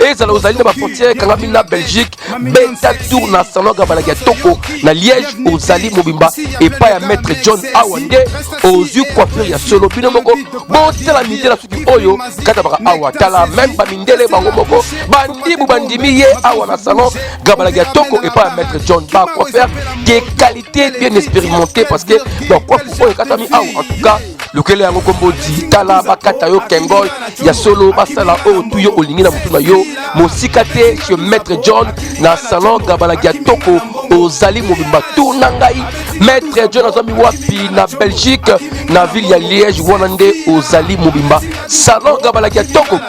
ezala ozali na ba frontière kanga mina Belgique beta tour na salon garbala ya toko na Liège ozali mobimba et pas ya maître John awande ozu coiffure ya solo bino moko bon tala mindela suki oyo kata baka awa tala même ba mindele bango moko bandi bu bandimi ye awa na salon gabala ya toko et pas maître John ba quoi faire des qualités bien expérimentées parce que donc quoi pour oyo kata mi awa en tout cas le kele yango kombo di tala bakata yo kengol ya solo basala o tuyo olingi na mutuna yo mosikate chez maître John na salon gabala ya toko ozali mobimba tourna ngai maître John azami wapi na Belgique na ville ya Liège wanande ozali mobimba salon gabala ya toko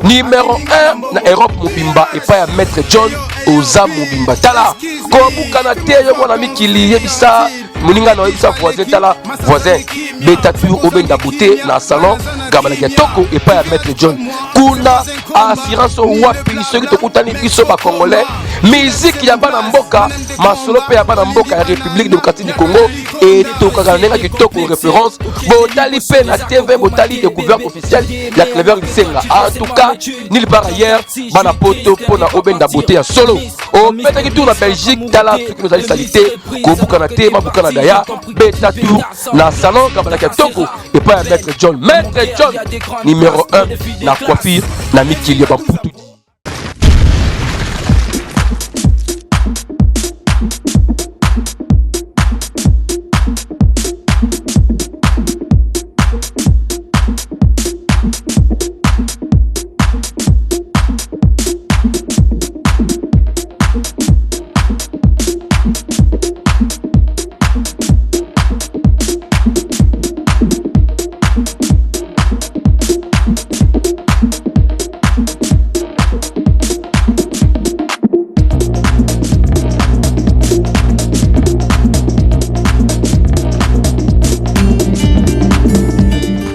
numéro 1 na Europe mobimba et pas ya maître John oza mobimba tala ko bukana te yo mona mikili yebisa muninga na yebisa voisin tala voisin beta tour obenda beauté na salon gabala ya toko et pas ya maître John kuna assurance wapi soki tokutani biso ba congolais musique ya bana mboka masolo pe ya bana mboka ya République démocratique du Congo et tokaka nenga kitoko référence botali pe na TV botali découverte officielle ya Clever Lisenga en tout cas nulle part ailleurs bana poto pona obenda beauté ya solo o petaki tour na Belgique tala ce qui nous a dit salité ko bukana te ma bukana daya beta tour na salon gabala ya toko et pas ya maître John numéro 1 na coiffure na mikili ya bamputu